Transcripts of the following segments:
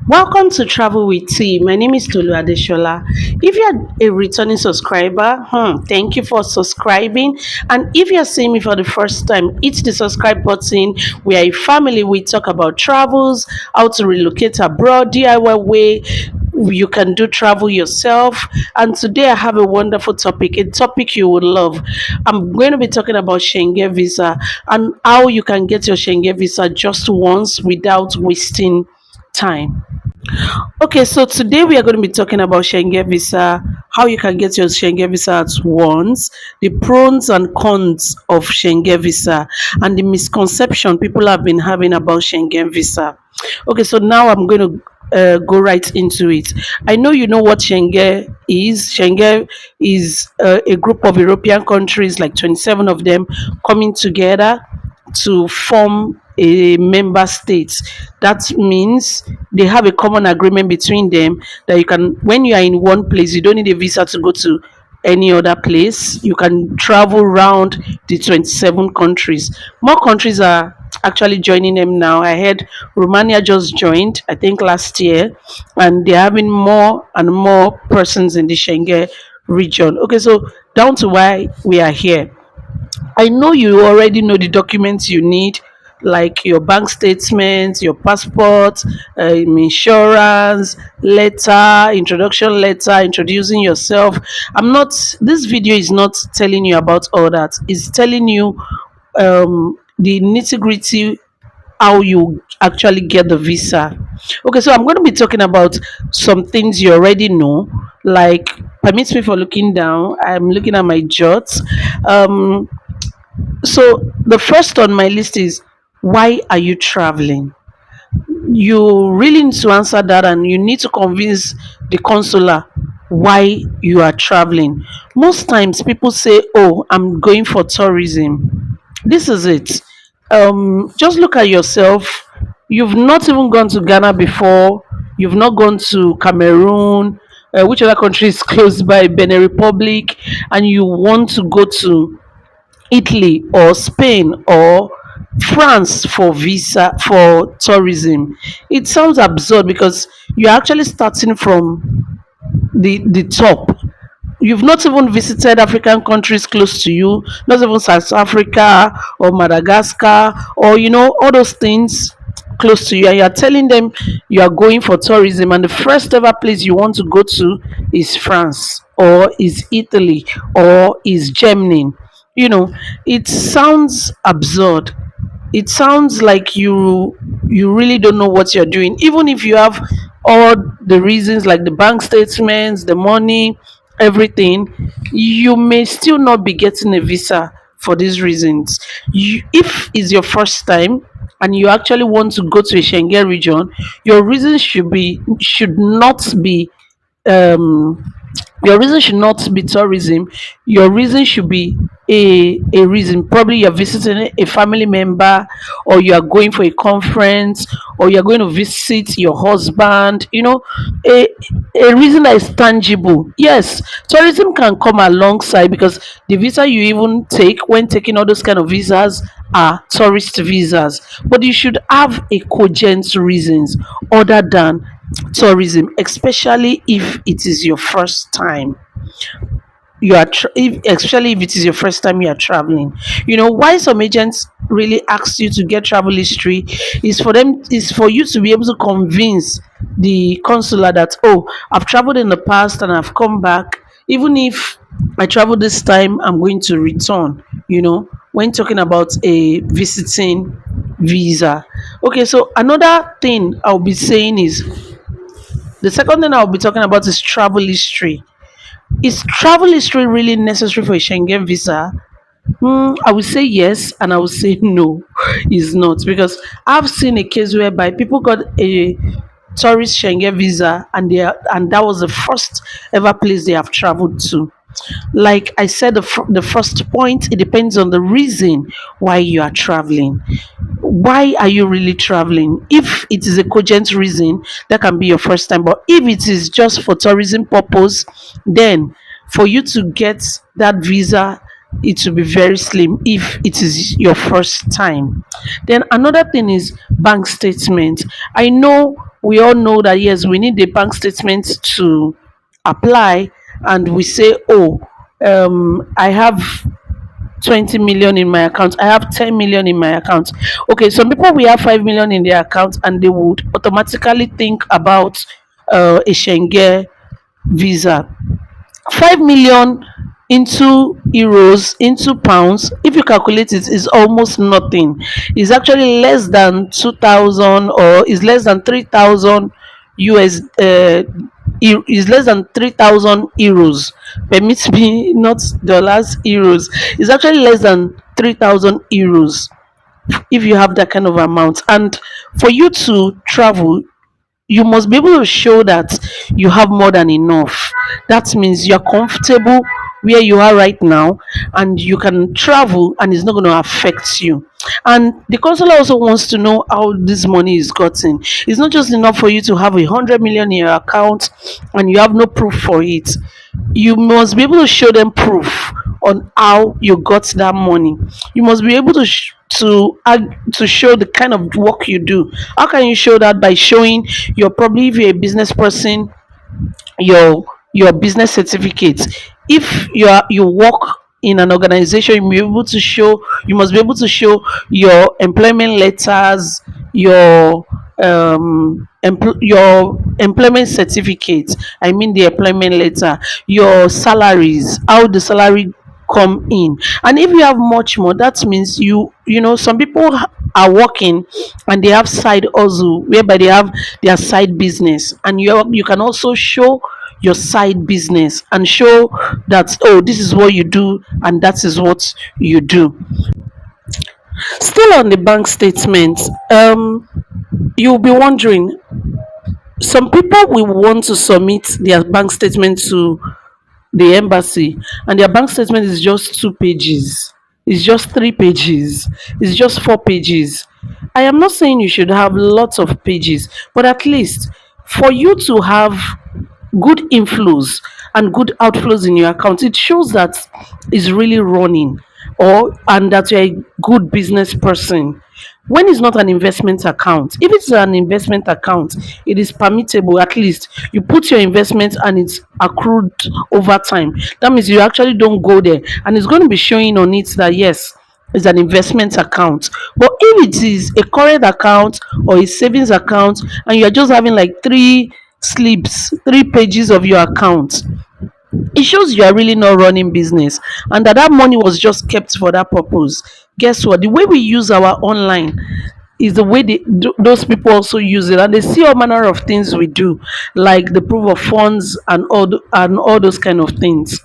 Welcome to Travel with T. My name is Tolu Adeshola. If you're a returning subscriber, thank you for subscribing. And if you're seeing me for the first time, hit the subscribe button. We are a family. We talk about travels, how to relocate abroad, DIY way. You can do travel yourself. And today I have a wonderful topic, a topic you would love. I'm going to be talking about Schengen visa and how you can get your Schengen visa just once without wasting time. Okay, so today we are going to be talking about Schengen visa, how you can get your Schengen visa at once, the pros and cons of Schengen visa, and the misconception people have been having about Schengen visa. Okay, so now I'm going to go right into it. I know you know what Schengen is. Schengen is a group of European countries, like 27 of them, coming together to form a member state. That means they have a common agreement between them that you can, when you are in one place, you don't need a visa to go to any other place. You can travel around the 27 countries. More countries are actually joining them now. I heard Romania just joined, I think last year, and they're having more and more persons in the Schengen region. Okay, so down to why we are here. I know you already know the documents you need, like your bank statements, your passport, insurance letter, introduction letter, introducing yourself. This video is not telling you about all that. It's telling you the nitty gritty how you actually get the visa. Okay, so I'm going to be talking about some things you already know, like permits me for looking down. I'm looking at my jots. Um, so the first on my list is, why are you traveling? You really need to answer that, and you need to convince the consular why you are traveling. Most times people say, "Oh, I'm going for tourism." This is it. Just look at yourself. You've not even gone to Ghana before. You've not gone to Cameroon. Which other country is close by? Benin Republic, and you want to go to Italy or Spain or France for visa for tourism. It sounds absurd because you're actually starting from the top. You've not even visited African countries close to you, not even South Africa or Madagascar or all those things close to you, and you're telling them you are going for tourism, and the first ever place you want to go to is France or is Italy or is Germany. you know it sounds absurd. It sounds like you really don't know what you're doing, even if you have all the reasons, like the bank statements, the money, everything. You may still not be getting a visa for these reasons. If it's your first time and you actually want to go to a Schengen region, your reasons should not be um your reason should not be tourism. Your reason should be a reason. Probably you're visiting a family member, or you are going for a conference, or you're going to visit your husband. A, a reason that is tangible. Yes, tourism can come alongside, because the visa you even take when taking all those kind of visas are tourist visas. But you should have a cogent reasons other than tourism, especially if it is your first time especially if it is your first time you are traveling. Why some agents really ask you to get travel history is for you to be able to convince the consular that, oh, I've traveled in the past and I've come back. Even if I travel this time, I'm going to return. When talking about a visiting visa. Okay, so another thing I'll be saying is, the second thing I'll be talking about is travel history. Is travel history really necessary for a Schengen visa? I would say yes, and I would say no, it's not, because I've seen a case whereby people got a tourist Schengen visa, and that was the first ever place they have traveled to. Like I said, the first point, it depends on the reason why you are traveling. Why are you really traveling? If it is a cogent reason, that can be your first time. But if it is just for tourism purpose, then for you to get that visa, it will be very slim if it is your first time. Then another thing is bank statement. I know we all know that yes, we need the bank statement to apply, and we say, oh, I have 20 million in my account, I have 10 million in my account. Okay, some people we have 5 million in their account and they would automatically think about a Schengen visa. 5 million into euros, into pounds, if you calculate it, is almost nothing. It's actually less than 2,000, or is less than 3,000 US, is less than 3,000 euros. Permit me, not dollars, euros. It's actually less than 3,000 euros if you have that kind of amount. And for you to travel, you must be able to show that you have more than enough. That means you're comfortable where you are right now, and you can travel and it's not going to affect you. And the consular also wants to know how this money is gotten. It's not just enough for you to have 100 million in your account and you have no proof for it. You must be able to show them proof on how you got that money. You must be able to to show the kind of work you do. How can you show that? By showing your, probably if you're a business person, your business certificate. If you work in an organization, you must be able to show your employment letters, your employment certificate, I mean the employment letter, your salaries, how the salary come in. And if you have much more, that means some people are working and they have side hustle whereby they have their side business, and you can also show your side business and show that, oh, this is what you do and that is what you do. Still on the bank statement, you'll be wondering, some people will want to submit their bank statement to the embassy, and their bank statement is just 2 pages, it's just 3 pages, it's just 4 pages. I am not saying you should have lots of pages, but at least for you to have good inflows and good outflows in your account, it shows that it's really running, or and that you're a good business person. When it's not an investment account, if it's an investment account, it is permittable. At least you put your investment and it's accrued over time. That means you actually don't go there, and it's going to be showing on it that yes, it's an investment account. But if it is a current account or a savings account, and you're just having like 3 pages of your account, it shows you are really not running business, and that money was just kept for that purpose. Guess what? The way we use our online is the way those people also use it, and they see all manner of things we do, like the proof of funds and all those kind of things.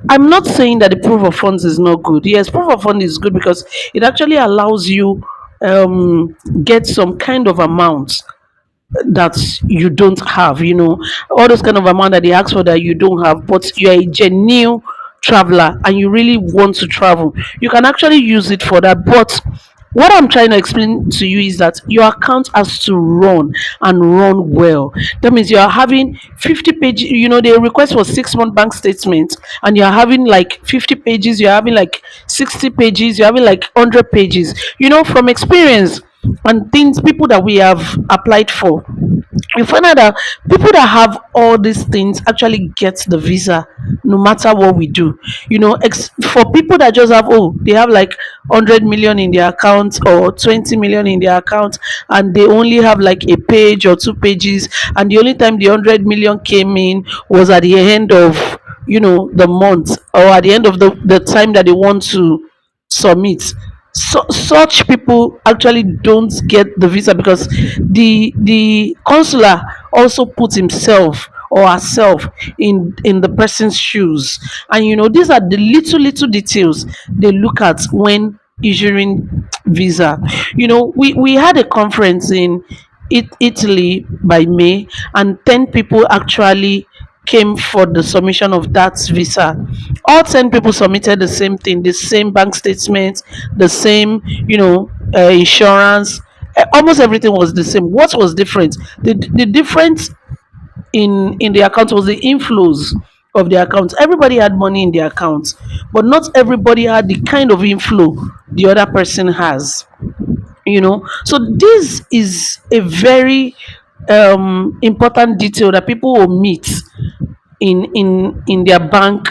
I'm not saying that the proof of funds is not good. Yes, proof of fund is good because it actually allows you get some kind of amount that you don't have, all those kind of amount that they ask for that you don't have, but you're a genuine traveler and you really want to travel, you can actually use it for that. But what I'm trying to explain to you is that your account has to run, and run well. That means you are having 50 pages, they request for 6 month bank statement, and you're having like 50 pages, you're having like 60 pages, you're having like 100 pages. From experience and things, people that we have applied for, you find out that people that have all these things actually get the visa no matter what we do. For people that just have, oh, they have like 100 million in their account or 20 million in their account, and they only have like a page or 2 pages, and the only time the 100 million came in was at the end of the month, or at the end of the time that they want to submit. Such people actually don't get the visa, because the consular also puts himself or herself in the person's shoes. And these are the little details they look at when issuing visa. We had a conference in Italy by May, and 10 people actually came for the submission of that visa. All 10 people submitted the same thing, the same bank statement, the same, insurance. Almost everything was the same. What was different? The difference in the account was the inflows of the account. Everybody had money in their accounts, but not everybody had the kind of inflow the other person has. So this is a very important detail that people omit in their bank,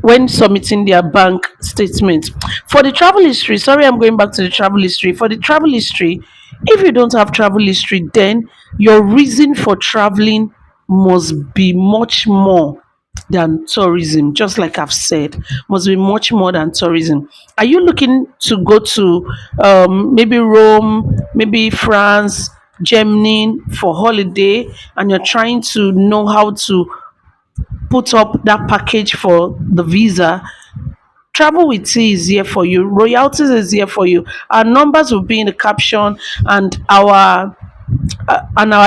when submitting their bank statement. For the travel history, sorry, I'm going back to the travel history. For the travel history, if you don't have travel history, then your reason for traveling must be much more than tourism. Just like I've said, must be much more than tourism. Are you looking to go to maybe Rome, maybe France, Germany for holiday, and you're trying to know how to put up that package for the visa? Travel with T is here for you. Royalties is here for you. Our numbers will be in the caption, and our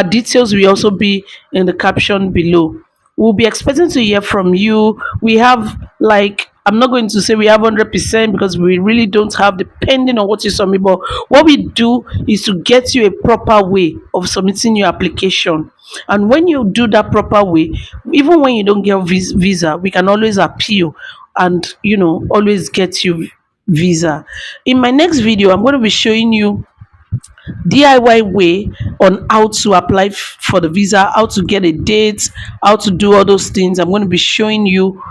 details will also be in the caption below. We'll be expecting to hear from you. We have, like, I'm not going to say we have 100% because we really don't have, depending on what you submit. But what we do is to get you a proper way of submitting your application. And when you do that proper way, even when you don't get visa, we can always appeal and, always get you visa. In my next video, I'm going to be showing you DIY way on how to apply for the visa, how to get a date, how to do all those things. I'm going to be showing you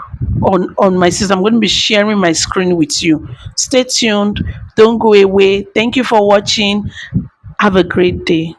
on my system. I'm going to be sharing my screen with you. Stay tuned. Don't go away. Thank you for watching. Have a great day.